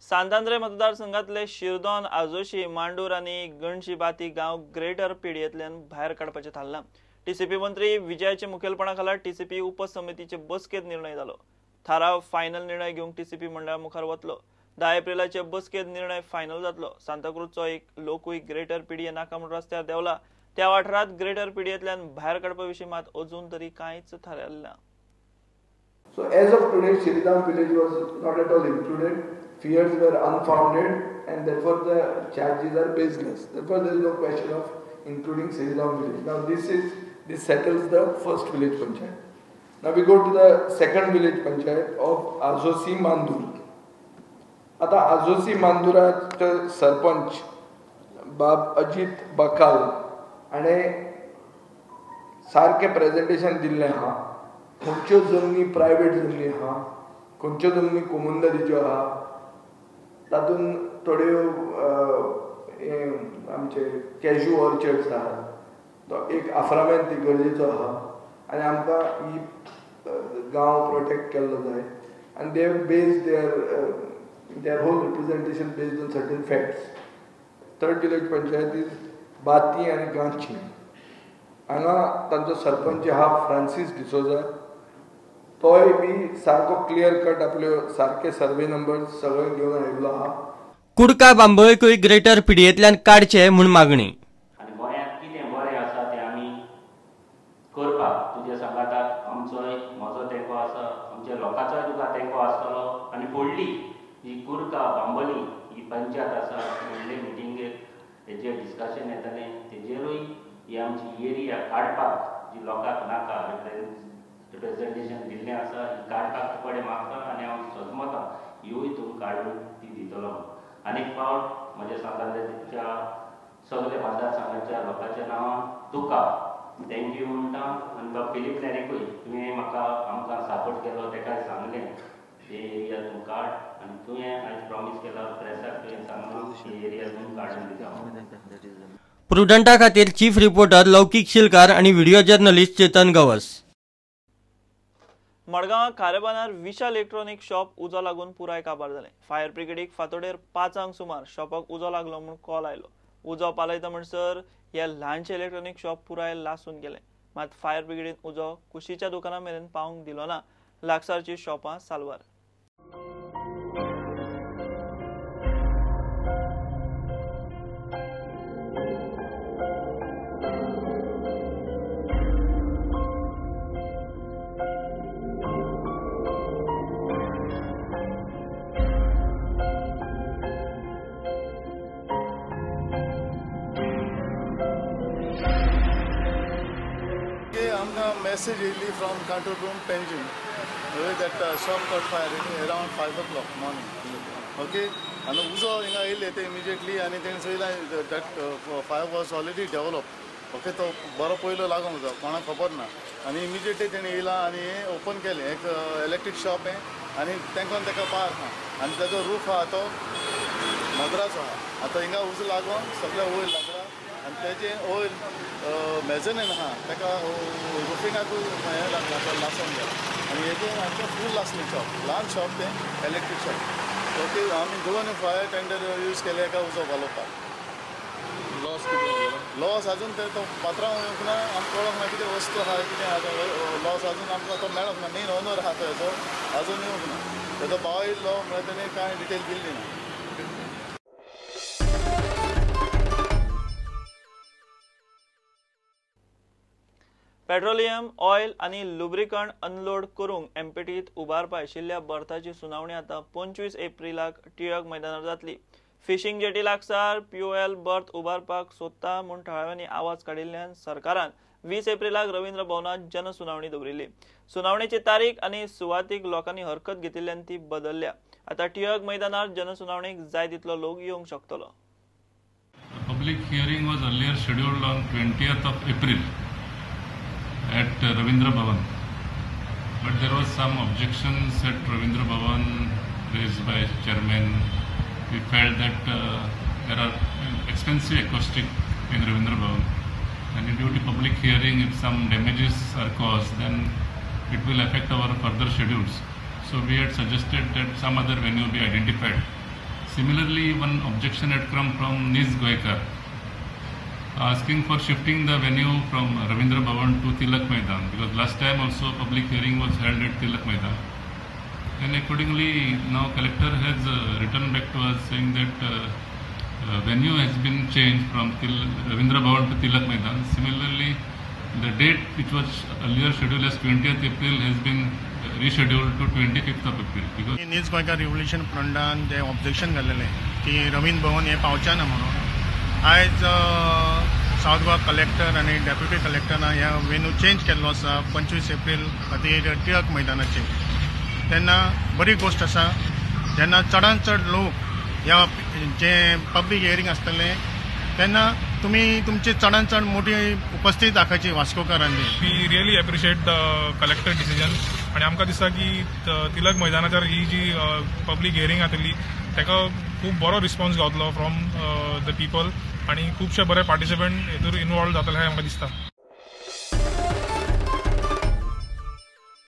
सांतांद्रे मतदारसंघातले शिरदोन, आजोशी, मांडूर आणि गणशिबाती गांव ग्रेटर पीडीएतल्यान भायर काडपाचें थारलां। टीसीपी मंत्री विजयाचे मुखेलपणाखाला टीसीपी उपसमितीचे बसकेत निर्णय जालो। थाराव फायनल निर्णय घेवंक टीसीपी मंडळा मुखार वतलो। 10 एप्रिलाचे बसकेत निर्णय फायनल जातलो। सांताक्रूजचो एक लोकूय ग्रेटर पीडीए नाका म्हूण रस्त्यार देवला। त्या वाठारांत ग्रेटर पीडीएतल्यान भायर काडपा विशीं मात अजून तरी कांयच थारायल्लें ना। So as of today, Shriram village was not at all included. Fears were unfounded, and therefore the charges are baseless. Therefore, there is no question of including Shriram village. Now, this settles the first village panchayat. Now we go to the second village panchayat of Azosi Mandur. आता Azosi Mandurat sarpanch बाब अजित बकाल आणि सारखे presentation दिल्ले हा। खंयच्यो जमनी private जमनी आहा, खंयच्यो जमनी कोमुनदारीच्यो आहा, तातूंत थोड्यो आमचे कॅज्यू ऑर्चर्ड्स आहा, तो एक आफ्रामेंत गरजेचो आहा आनी आमकां ही गांव प्रोटेक्ट केल्लो जाय आनी they have based their whole representation based on certain facts. Third village panchayat is बाती आनी गांची। हांगा तांचो सरपंच आहा फ्रांसीस डिसोजा। तोय बी सारको क्लियर कट आपल्यो सारके सर्वे नंबर सगळे घेवन आयिल्लो आहा। कुडका बांबोळेकूय ग्रेटर पीडीएतल्यान काडचे म्हूण मागणी। आनी गोंयांत कितें बरें आसा तें आमी करपाक तुज्या सांगाताक आमचोय म्हजो तेंको आसा, आमच्या लोकांचोय तुका तेंको आसतलो। आनी फुडली ही कुडका बांबोली ही पंचायत आसा, फुडले मिटिंगेक हेजेर डिस्कशन येतलें, तेजेरूय ही आमची एरिया काडपाक जी लोकांक नाका रिप्रेजेंटेशन दिल्लें आसा ही काडपाक कडेन मागता आनी हांव सजमतां ह्यो हितून काडून ती दितलो। आनीक फावट म्हज्या सांतांद्रेच्या सगळे मतदारसंघाच्या लोकांच्या नांवान तुका थँक्यू म्हणटा। आनी बाब फिलीप लॅरिकूय तुवें म्हाका आमकां सपोर्ट केलो, तेकाय सांगलें हे एरिया तूं काड आनी तुवें आयज प्रॉमीस केला प्रेसाक तुवें सांगलां ही एरिया तूं काडून दिता। प्रुडंटा खातीर चीफ रिपोर्टर लौकीक शिलकार आणि व्हिडिओ जर्नलिस्ट चेतन गवस। मडगांव खारेबांदार विशाल इलेक्ट्रॉनिक शॉप उजो लागून पुराय काबार जालें। फायर ब्रिगेडीक फांतोडेर 5 सुमार शॉपाक उजो लागलो म्हूण कॉल आयलो। उजो पालयता म्हणसर हे ल्हानशें इलेक्ट्रॉनिक शॉप पुराय लासून गेलें। मात फायर ब्रिगेडीन उजो कुशीच्या दुकाना मेरेन पावंक दिलो ना। लागसारची शॉपां साल्वार। Message really from control room Penjim that shop caught fire around 5 o'clock morning. Okay, and uzo inga ilete immediately and then so that fire was already developed. Okay, तो बरो पयलो लागूंक जाय कोणाक खबर ना आनी इमिजिएटली तेणी येयला आनी ओपन केलें एक इलेक्ट्रीक शॉप हें आनी तेका पार आहा आनी ताजो रूफ आहा तो मद्रास आहा। आतां हिंगा उजो लागून सगळें वयर लागला आनी तेजें वयर मेजनीन आहा तेका रुफिंगाकूय हें लागला तो लासून गेला आनी हेजें आमचें फूल लासलें शॉप, ल्हान शॉप तें इलेक्ट्रीक शॉप। ओके, आमी दोन फायर टेंडर यूज केले एका उजो घालोवपाक। लॉस अजून ते तो पात्रांव येवंक ना, आमकां कळोंक ना कितें वस्तू आहा कितें लॉस अजून आमकां तो मेळोंक ना। मेन ओनर आहा तो हेजो अजून येवंक ना, तेजो भाव येयल्लो म्हळ्यार तेणें कांय डिटेल दिल्ली ना। पेट्रोलियम, ऑयल आणि लुब्रिकंट अनलोड करूंक एमपीटीत उबारपा आशिल्ल्या बर्थाची सुनावणी आतां 25 एप्रिलाक टिळक मैदानार जातली। फिशिंग जेटी लागसार पीओएल बर्थ उबारपाक सोदता म्हूण थळाव्यांनी आवाज काडिल्ल्यान सरकारान 20 एप्रिलाक रवींद्र भवनात जनसुनावणी दवरिल्ली। सुनावणेची तारीख आनी सुवातीक लोकांनी हरकत घेतिल्ल्यान ती बदल्ल्या। आता टिळक मैदानार जनसुनावणेक जाय तितलो लोक येवंक शकतलो। Public hearing was earlier scheduled on 20th of April at Ravindra Bhavan, but there was some objections at Ravindra Bhavan raised by chairman. We felt that there are expensive acoustic in Ravindra Bhavan, and due to public hearing, if some damages are caused, then it will affect our further schedules. So we had suggested that some other venue be identified, Similarly, one objection had come from Nis Goekar, asking for shifting the venue from Ravindra Bhavan to Tilak Maidan, because last time also public hearing was held at Tilak Maidan. And accordingly, now collector has written back to us saying that venue has been changed from Ravindra Bhavan to Tilak Maidan. Similarly, the date which was earlier scheduled as 20th April has been rescheduled to 25th of April. Because नीज गोंयकार revolution फ्रंटान जे objection घाल्लेलें की रवींद्र भवन हे पावचे ना म्हणून आयज south Goa collector आनी deputy कलेक्टरान ह्या वेन्यू चेंज केल्लो आसा 25 एप्रील खातीर टिळक मैदानाचेर. तेन्ना बरी गोष्ट आसा जेन्ना चडांत चड लोक ह्या जे पब्लीक हियरींग आसतलें तेन्ना तुमी तुमची चडांत चड मोठी उपस्थिती दाखोवची वास्कोकारांनी. We really appreciate the collector decision आनी आमकां दिसता की तिलक मैदानाचेर ही जी पब्लीक हियरींग जातली ताका खूब बरो रिस्पॉन्स गावतलो फ्रॉम द पीपल आनी खुबशे बरे पार्टिसिपंट हेतूर इनवॉल्व जातले अशें आमकां दिसता.